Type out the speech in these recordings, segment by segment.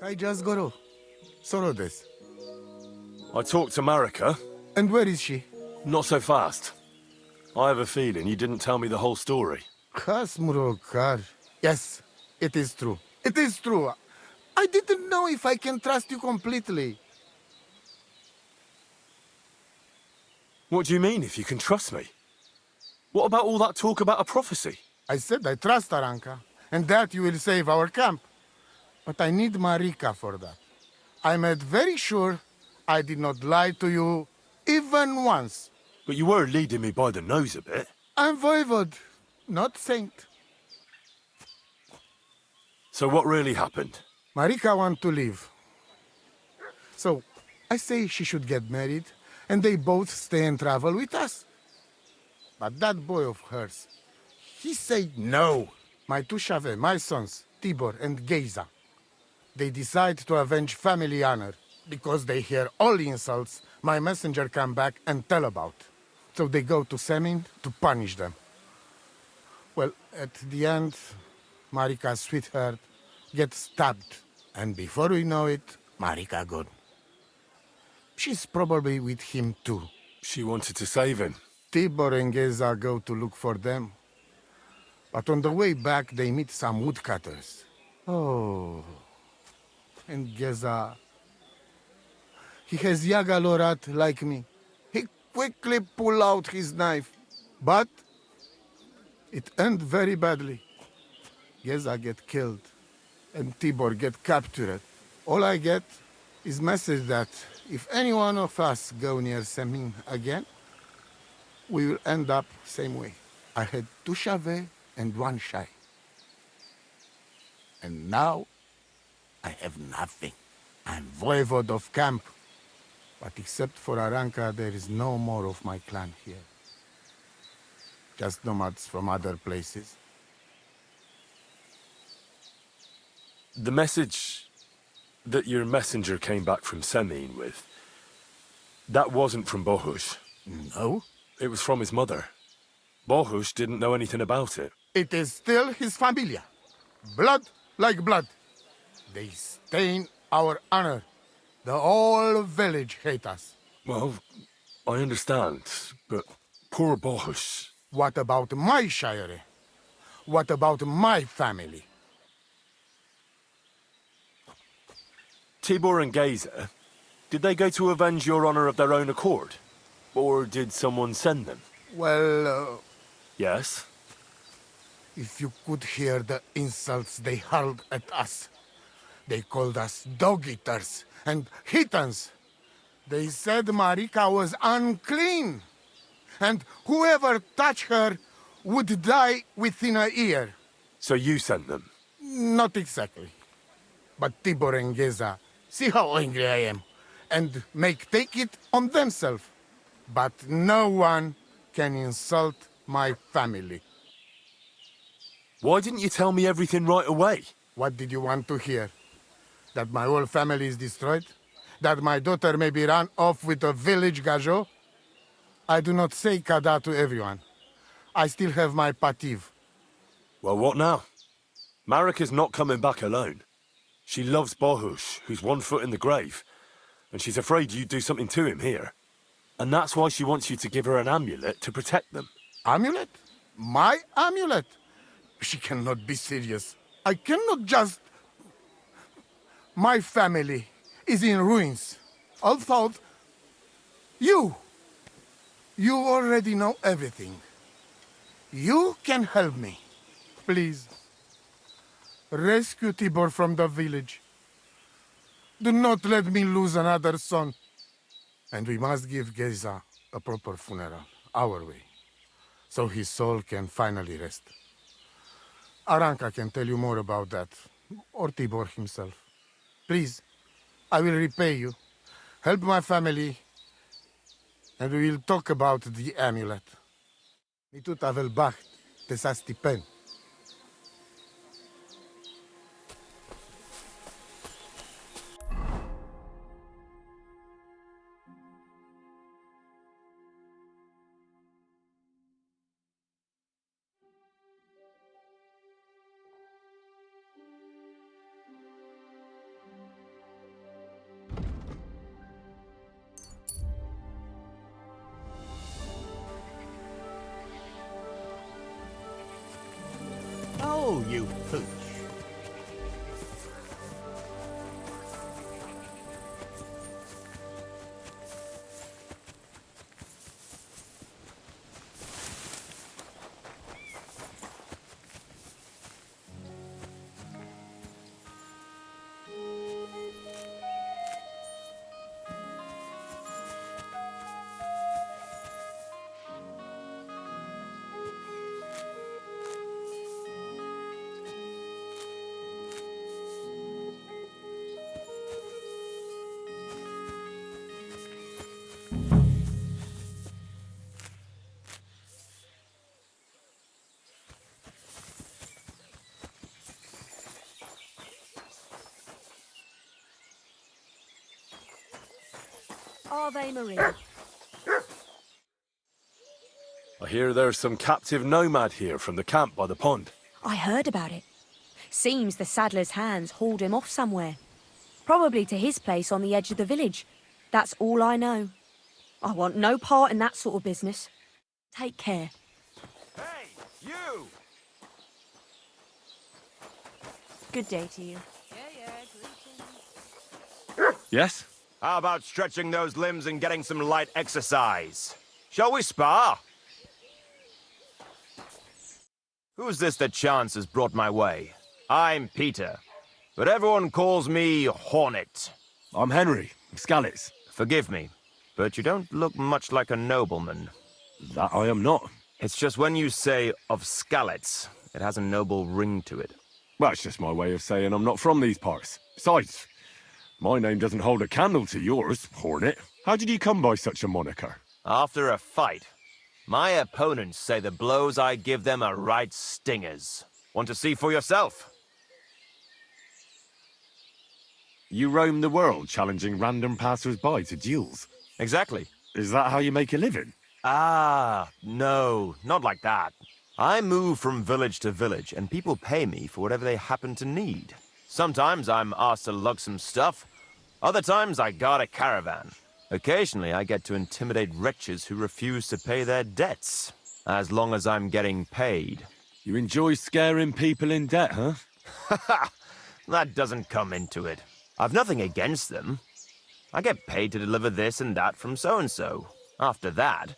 Kai just goro. Solo des. I talked to Marika. And where is she? Not so fast. I have a feeling you didn't tell me the whole story. Kasmurokar. Yes, it is true. It is true. I didn't know if I can trust you completely. What do you mean, if you can trust me? What about all that talk about a prophecy? I said I trust Aranka, and that you will save our camp. But I need Marika for that. I made very sure I did not lie to you even once. But you were leading me by the nose a bit. I'm voivod, not saint. So what really happened? Marika wants to leave. So, I say she should get married, and they both stay and travel with us. But that boy of hers, he said no. My two Shave, my sons, Tibor and Geza, they decide to avenge family honor. Because they hear all insults, my messenger come back and tell about. So they go to Semin to punish them. Well, at the end, Marika's sweetheart gets stabbed. And before we know it, Marika gone. She's probably with him too. She wanted to save him. Tibor and Geza go to look for them. But on the way back, they meet some woodcutters. Oh. And Geza... He has Yaga Lorat like me. He quickly pull out his knife. But it end very badly. Geza get killed. And Tibor get captured. All I get is message that if any one of us go near Semin again, we will end up same way. I had two Shave and one Shai. And now, I have nothing. I'm voivod of camp. But except for Aranka, there is no more of my clan here. Just nomads from other places. The message that your messenger came back from Semin with, that wasn't from Bohush. No? It was from his mother. Bohush didn't know anything about it. It is still his familia. Blood like blood. They stain our honor. The whole village hate us. Well, I understand, but poor Bohush. What about my shire? What about my family? Tibor and Geza, did they go to avenge your honor of their own accord? Or did someone send them? Well, Yes? if you could hear the insults they hurled at us. They called us dog-eaters and heathens. They said Marika was unclean. And whoever touched her would die within a year. So you sent them? Not exactly. But Tibor and Geza, see how angry I am, and take it on themselves. But no one can insult my family. Why didn't you tell me everything right away? What did you want to hear? That my whole family is destroyed? That my daughter may be run off with a village gajo? I do not say kada to everyone. I still have my pativ. Well, what now? Marika's not coming back alone. She loves Bohush, who's 1 foot in the grave. And she's afraid you'd do something to him here. And that's why she wants you to give her an amulet to protect them. Amulet? My amulet? She cannot be serious. I cannot just... My family is in ruins. Although, you already know everything. You can help me. Please. Rescue Tibor from the village. Do not let me lose another son. And we must give Geza a proper funeral, our way, so his soul can finally rest. Aranka can tell you more about that, or Tibor himself. Please, I will repay you. Help my family, and we will talk about the amulet. Mitut avel bacht, tesastipen. you pooch. Ave Marie. I hear there's some captive nomad here from the camp by the pond. I heard about it. Seems the saddler's hands hauled him off somewhere. Probably to his place on the edge of the village. That's all I know. I want no part in that sort of business. Take care. Hey, you! Good day to you. Yes? How about stretching those limbs and getting some light exercise? Shall we spar? Who's this that chance has brought my way? I'm Peter, but everyone calls me Hornet. I'm Henry, Scalets. Forgive me, but you don't look much like a nobleman. That I am not. It's just when you say of Scalets, it has a noble ring to it. Well, it's just my way of saying I'm not from these parts. Besides, my name doesn't hold a candle to yours, Hornet. How did you come by such a moniker? After a fight, my opponents say the blows I give them are right stingers. Want to see for yourself? You roam the world challenging random passers-by to duels. Exactly. Is that how you make a living? Ah, no, not like that. I move from village to village, and people pay me for whatever they happen to need. Sometimes I'm asked to lug some stuff. Other times I guard a caravan. Occasionally I get to intimidate wretches who refuse to pay their debts. As long as I'm getting paid. You enjoy scaring people in debt, huh? Haha! That doesn't come into it. I've nothing against them. I get paid to deliver this and that from so-and-so. After that,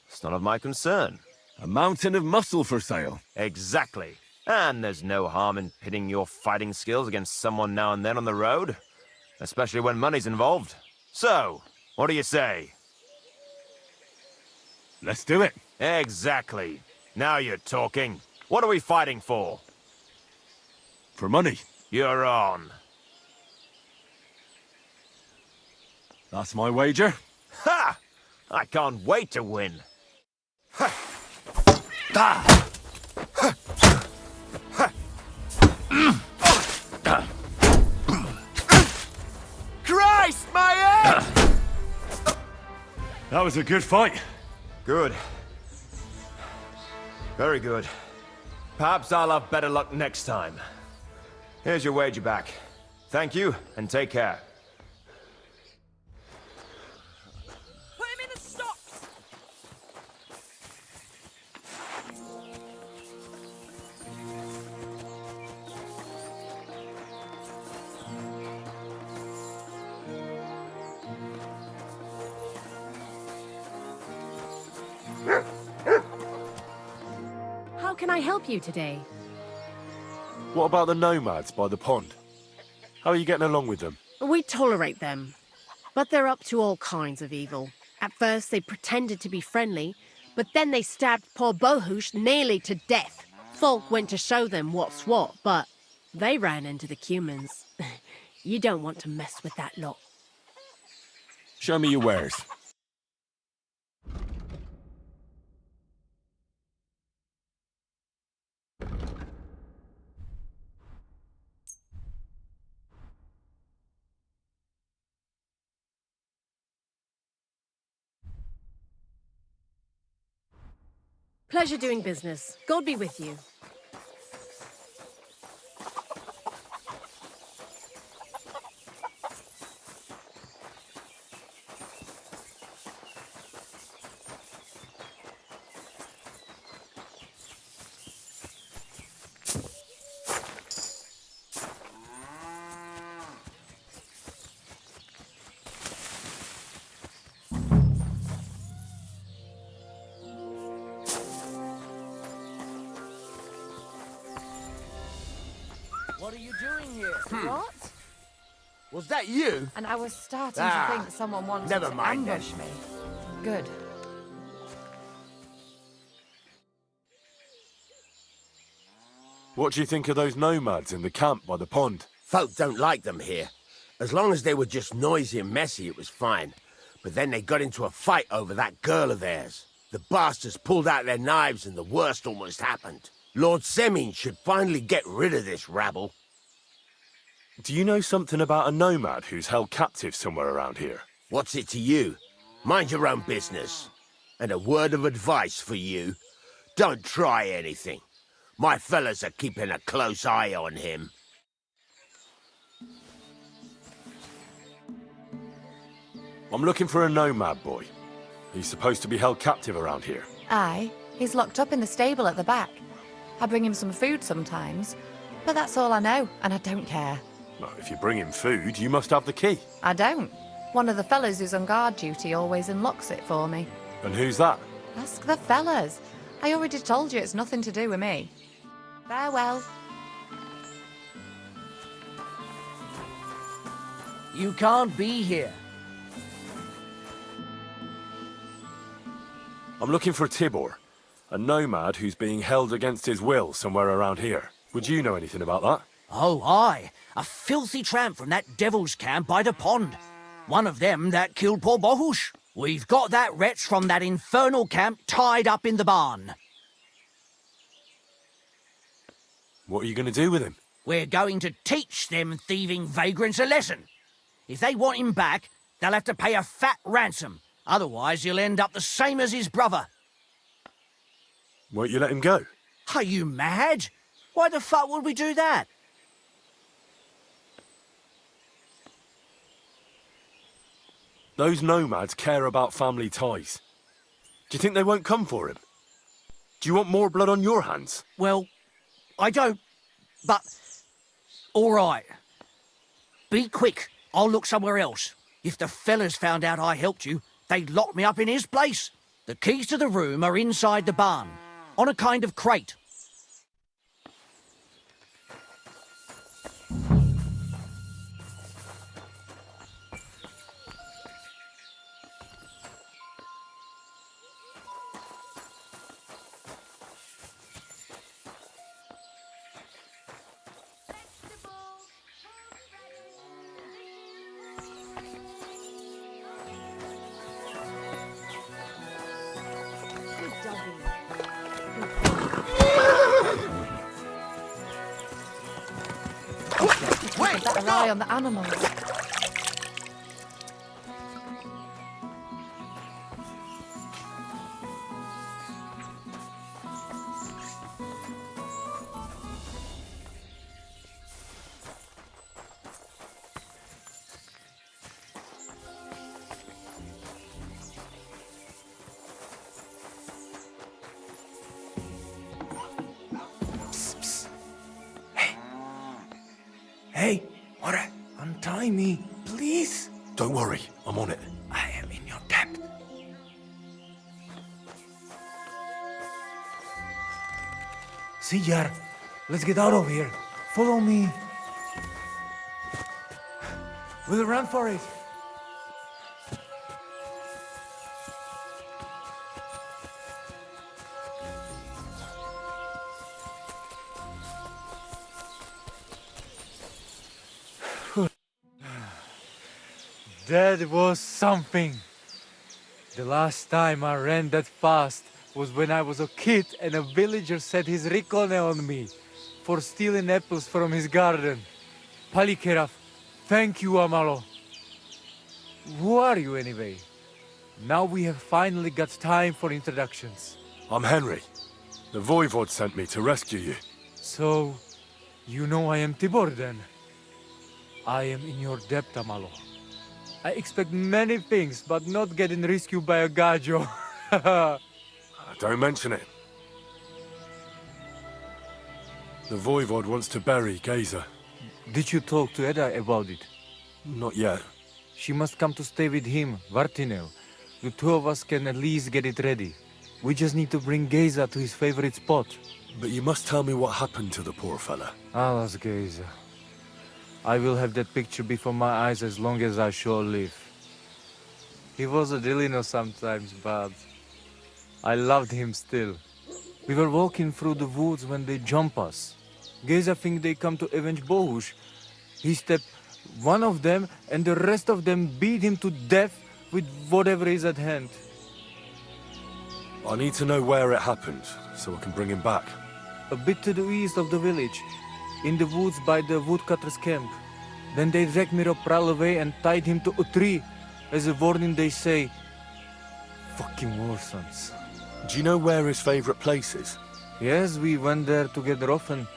it's none of my concern. A mountain of muscle for sale. Exactly. And there's no harm in pitting your fighting skills against someone now and then on the road. Especially when money's involved. So, what do you say? Let's do it. Exactly. Now you're talking. What are we fighting for? For money. You're on. That's my wager. Ha! I can't wait to win. Christ, my head! That was a good fight. Good. Very good. Perhaps I'll have better luck next time. Here's your wager back. Thank you, and take care. Put him in the stocks! How can I help you today? What about the nomads by the pond? How are you getting along with them? We tolerate them, but they're up to all kinds of evil. At first, they pretended to be friendly, but then they stabbed poor Bohush nearly to death. Folk went to show them what's what, but they ran into the humans. You don't want to mess with that lot. Show me your wares. Pleasure doing business. God be with you. doing here? What? Was that you? And I was starting Ah, to think someone wanted never to mind then. ambush me. Good. What do you think of those nomads in the camp by the pond? Folk don't like them here. As long as they were just noisy and messy, it was fine. But then they got into a fight over that girl of theirs. The bastards pulled out their knives and the worst almost happened. Lord Semin should finally get rid of this rabble. Do you know something about a nomad who's held captive somewhere around here? What's it to you? Mind your own business. And a word of advice for you. Don't try anything. My fellas are keeping a close eye on him. I'm looking for a nomad boy. He's supposed to be held captive around here. Aye, he's locked up in the stable at the back. I bring him some food sometimes, but that's all I know, and I don't care. Well, if you bring him food, you must have the key. I don't. One of the fellas who's on guard duty always unlocks it for me. And who's that? Ask the fellas. I already told you it's nothing to do with me. Farewell. You can't be here. I'm looking for Tibor, a nomad who's being held against his will somewhere around here. Would you know anything about that? Oh, aye. A filthy tramp from that devil's camp by the pond. One of them that killed poor Bohush. We've got that wretch from that infernal camp tied up in the barn. What are you going to do with him? We're going to teach them thieving vagrants a lesson. If they want him back, they'll have to pay a fat ransom. Otherwise, he'll end up the same as his brother. Won't you let him go? Are you mad? Why the fuck would we do that? Those nomads care about family ties. Do you think they won't come for him? Do you want more blood on your hands? Well, I don't, but... all right. Be quick. I'll look somewhere else. If the fellas found out I helped you, they'd lock me up in his place. The keys to the room are inside the barn, on a kind of crate. Keep a better eye on the animals. Hey, what? Untie me, please. Don't worry, I'm on it. I am in your debt. Sijar, let's get out of here. Follow me. We'll run for it. That was something. The last time I ran that fast was when I was a kid and a villager set his rikone on me for stealing apples from his garden. Palikeraf, thank you, Amalo. Who are you anyway? Now we have finally got time for introductions. I'm Henry. The Voivod sent me to rescue you. So, you know I am Tibor then? I am in your debt, Amalo. I expect many things, but not getting rescued by a gajo. Don't mention it. The Voivod wants to bury Geza. Did you talk to Edda about it? Not yet. She must come to stay with him, Vartinel. The two of us can at least get it ready. We just need to bring Geza to his favorite spot. But you must tell me what happened to the poor fella. Alas, Geza. I will have that picture before my eyes as long as I shall live. He was a Delino sometimes, but I loved him still. We were walking through the woods when they jump us. Geza think they come to avenge Bohush. He stepped one of them and the rest of them beat him to death with whatever is at hand. I need to know where it happened, so I can bring him back. A bit to the east of the village, in the woods by the woodcutter's camp. Then they dragged Miropral away and tied him to a tree. As a warning they say, fucking war sons. Do you know where his favorite place is? Yes, we went there together often.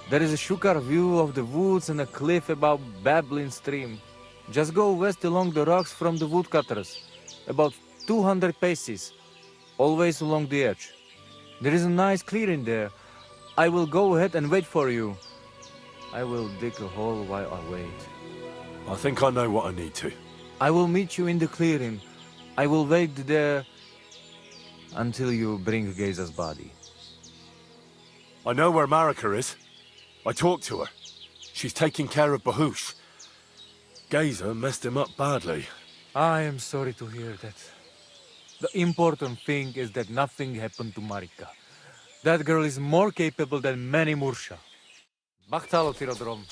There is a shukar view of the woods and a cliff above babbling stream. Just go west along the rocks from the woodcutters, about 200 paces, always along the edge. There is a nice clearing there. I will go ahead and wait for you. I will dig a hole while I wait. I think I know what I need to. I will meet you in the clearing. I will wait there until you bring Geza's body. I know where Marika is. I talked to her. She's taking care of Bahush. Geza messed him up badly. I am sorry to hear that. The important thing is that nothing happened to Marika. That girl is more capable than many Mursha. Bachtalo, Tirodrom.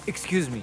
Excuse me.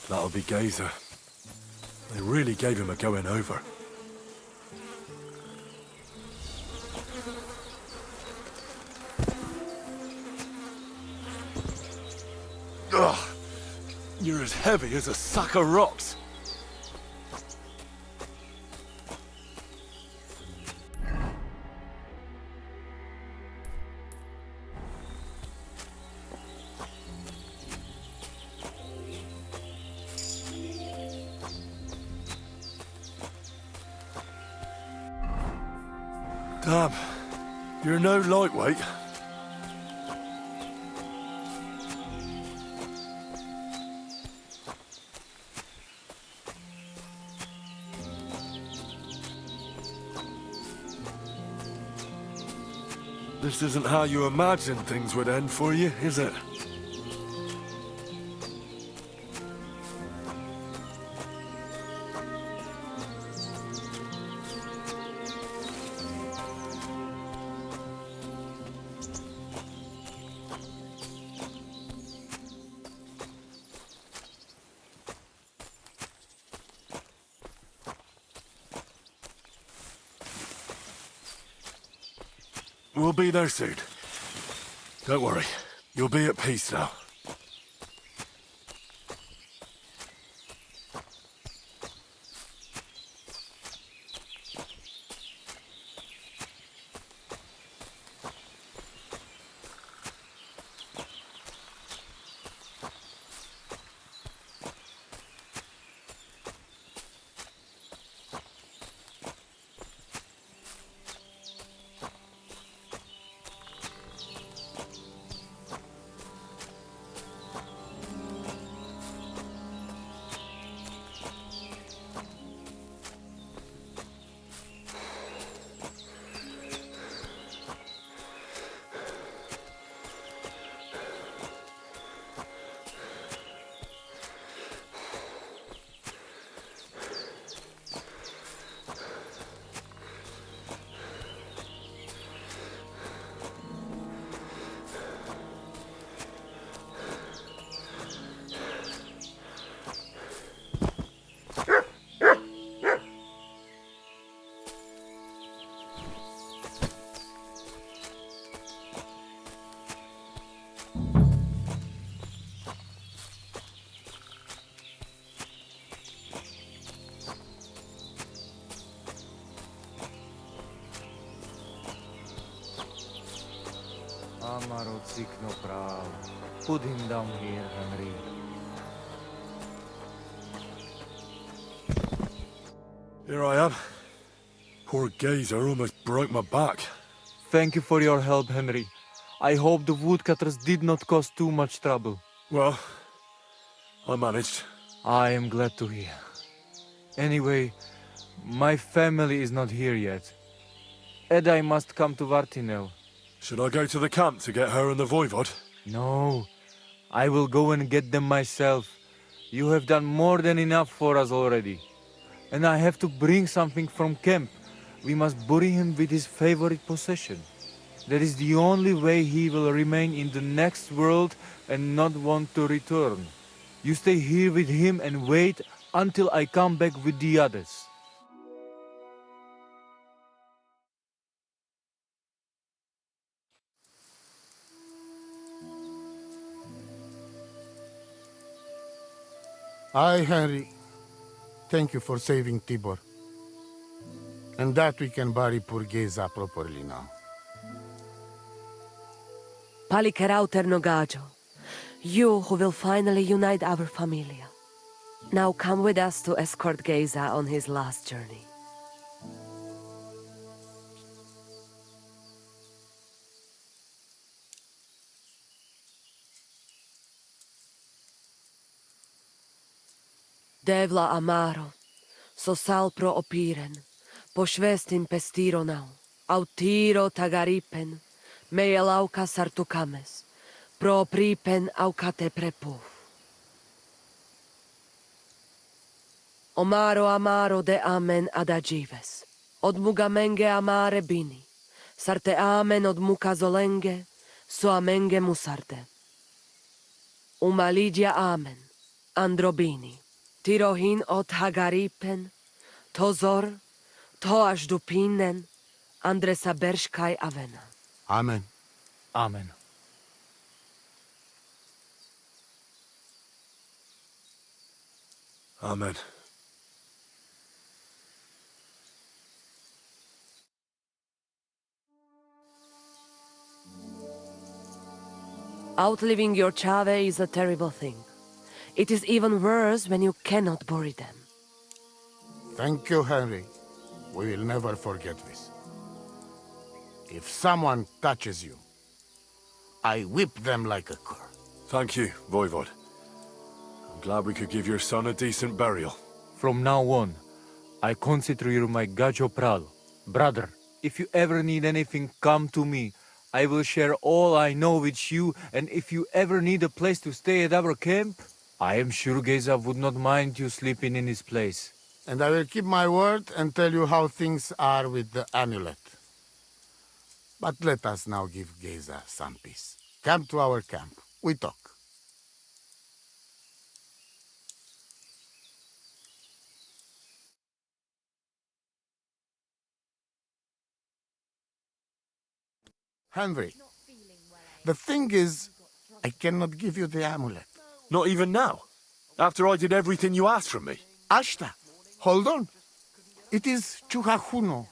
That'll be Gazer. They really gave him a going over. Ugh! You're as heavy as a sack of rocks. Damn, you're no lightweight. This isn't how you imagined things would end for you, is it? We'll be there soon. Don't worry. You'll be at peace now. Amaro cikno prav. Put him down here, Henry. Here I am. Poor Gazer almost broke my back. Thank you for your help, Henry. I hope the woodcutters did not cause too much trouble. Well, I managed. I am glad to hear. Anyway, my family is not here yet. Edai must come to Vartinel. Should I go to the camp to get her and the voivod? No, I will go and get them myself. You have done more than enough for us already. And I have to bring something from camp. We must bury him with his favorite possession. That is the only way he will remain in the next world and not want to return. You stay here with him and wait until I come back with the others. Aye, Henry. Thank you for saving Tibor. And that we can bury poor Geza properly now. Palikerauter Nogajo, you who will finally unite our familia. Now come with us to escort Geza on his last journey. Devla amaro, so sal pro opiren, pošvestin pestironau, autiro tagaripen, mejelauka sartukames, pro pripen aukate prepuf. Omaro amaro de amen adagives, od mugamenge amare bini, sarte amen od mukazolenge, so amenge musarte. Umalidia amen. androbini, tirohin od hagaripen, tozor, toaż dupinen, andresa berszkaj avena. Amen. Amen. Amen. Outliving your chave is a terrible thing. It is even worse when you cannot bury them. Thank you, Henry. We will never forget this. If someone touches you, I whip them like a cur. Thank you, Voivod. I'm glad we could give your son a decent burial. From now on, I consider you my gajo pral. Brother, if you ever need anything, come to me. I will share all I know with you, and if you ever need a place to stay at our camp, I am sure Geza would not mind you sleeping in his place. And I will keep my word and tell you how things are with the amulet. But let us now give Geza some peace. Come to our camp. We talk. Henry, the thing is, I cannot give you the amulet. Not even now? After I did everything you asked from me? Ashta, hold on. It is Chuhajuno,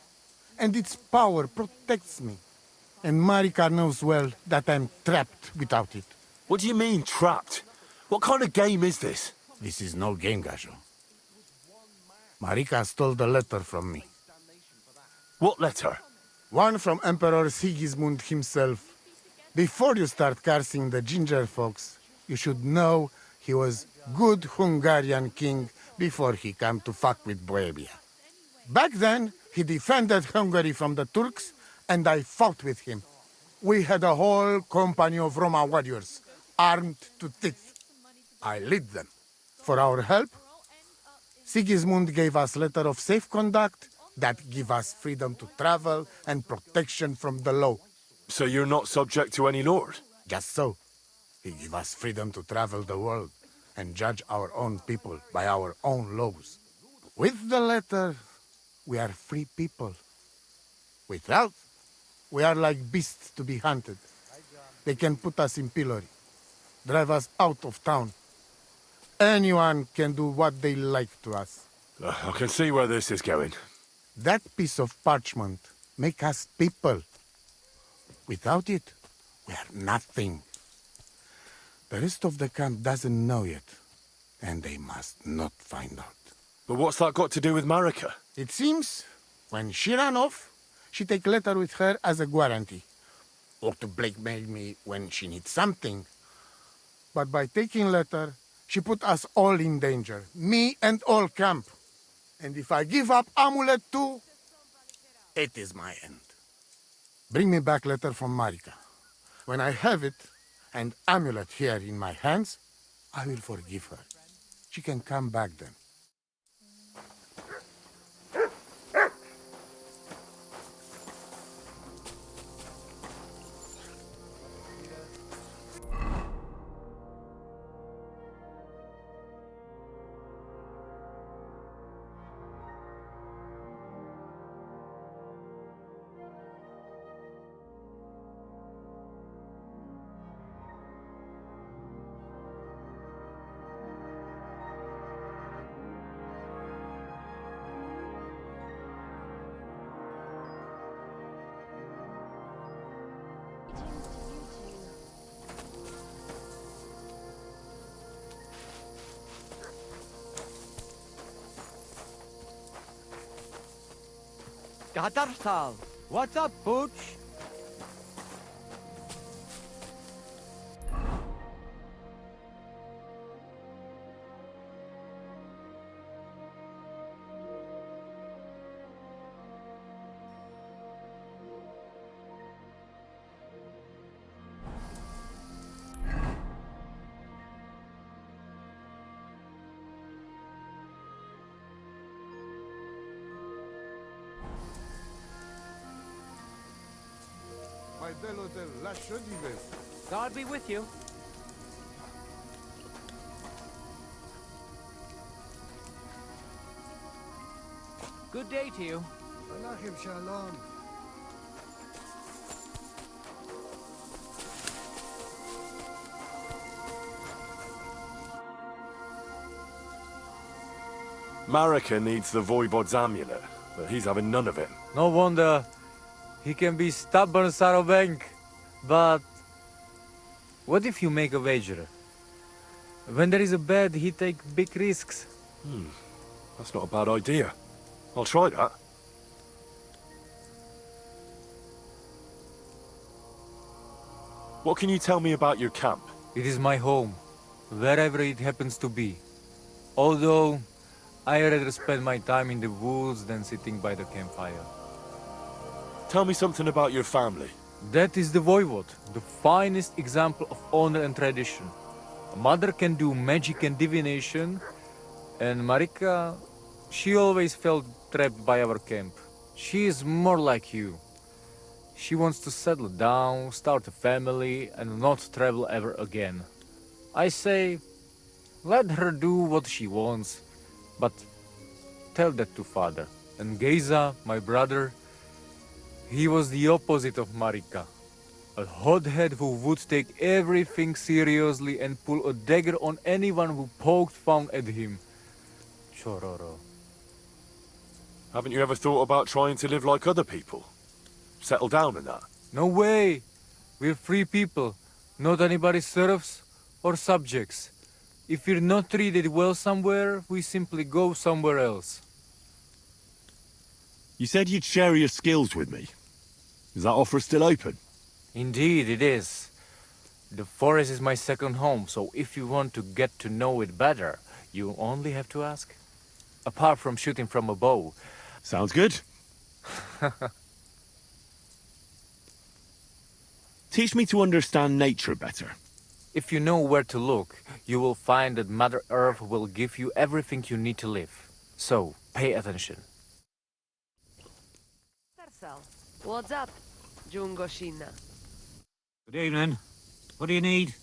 and its power protects me. And Marika knows well that I'm trapped without it. What do you mean, trapped? What kind of game is this? This is no game, Gajo. Marika stole the letter from me. What letter? One from Emperor Sigismund himself. Before you start cursing the ginger folks, you should know he was good Hungarian king before he came to fuck with Bohemia. Back then, he defended Hungary from the Turks, and I fought with him. We had a whole company of Roma warriors, armed to teeth. I lead them. For our help, Sigismund gave us letter of safe conduct that give us freedom to travel and protection from the law. So you're not subject to any lord? Just so. He give us freedom to travel the world and judge our own people by our own laws. With the letter, we are free people. Without, we are like beasts to be hunted. They can put us in pillory, drive us out of town. Anyone can do what they like to us. I can see where this is going. That piece of parchment make us people. Without it, we are nothing. The rest of the camp doesn't know yet, and they must not find out. But what's that got to do with Marika? It seems, when she ran off, she take letter with her as a guarantee, or to blackmail me when she needs something. But by taking letter, she put us all in danger, me and all camp. And if I give up amulet too, it is my end. Bring me back letter from Marika. When I have it, and amulet here in my hands, I will forgive her. She can come back then. Gadarsal, what's up, Butch? God be with you. Good day to you. Marika needs the Voivod's amulet, but he's having none of it. No wonder. He can be stubborn, Sarobank. But what if you make a wager? When there is a bet, he take big risks. That's not a bad idea. I'll try that. What can you tell me about your camp? It is my home, wherever it happens to be. Although, I rather spend my time in the woods than sitting by the campfire. Tell me something about your family. That is the Voivod, the finest example of honor and tradition. A mother can do magic and divination, and Marika, she always felt trapped by our camp. She is more like you. She wants to settle down, start a family, and not travel ever again. I say, let her do what she wants, but tell that to father. And Geza, my brother, he was the opposite of Marika. A hothead who would take everything seriously and pull a dagger on anyone who poked fun at him. Chororo. Haven't you ever thought about trying to live like other people? Settle down and that? No way! We're free people, not anybody's serfs or subjects. If we're not treated well somewhere, we simply go somewhere else. You said you'd share your skills with me. Is that offer still open? Indeed, it is. The forest is my second home, so if you want to get to know it better, you only have to ask. Apart from shooting from a bow. Sounds good. Teach me to understand nature better. If you know where to look, you will find that Mother Earth will give you everything you need to live. So, pay attention. What's up, Jungoshina? Good evening. What do you need?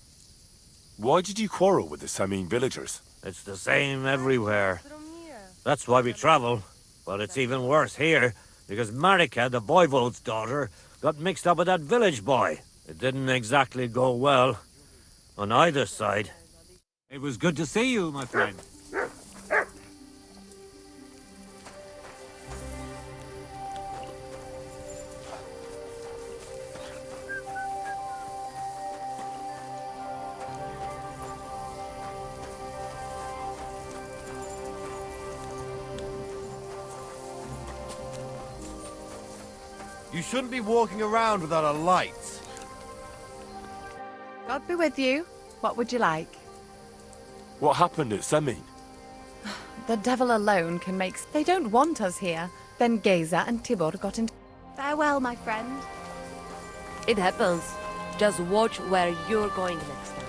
Why did you quarrel with the Samin villagers? It's the same everywhere. That's why we travel. But it's even worse here, because Marika, the Voivod's daughter, got mixed up with that village boy. It didn't exactly go well on either side. It was good to see you, my friend. You shouldn't be walking around without a light. God be with you. What would you like? What happened at Samin? The devil alone can make... They don't want us here. Then Geza and Tibor got into... Farewell, my friend. It happens. Just watch where you're going next time.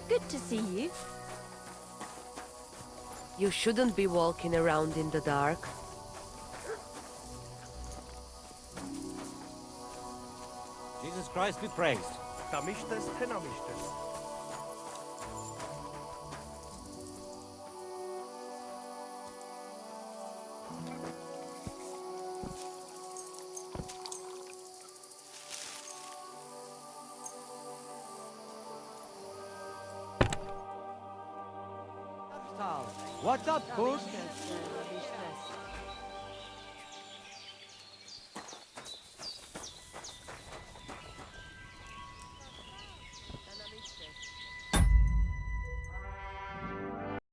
Good to see you. You shouldn't be walking around in the dark. Jesus Christ be praised. What's up, Cook?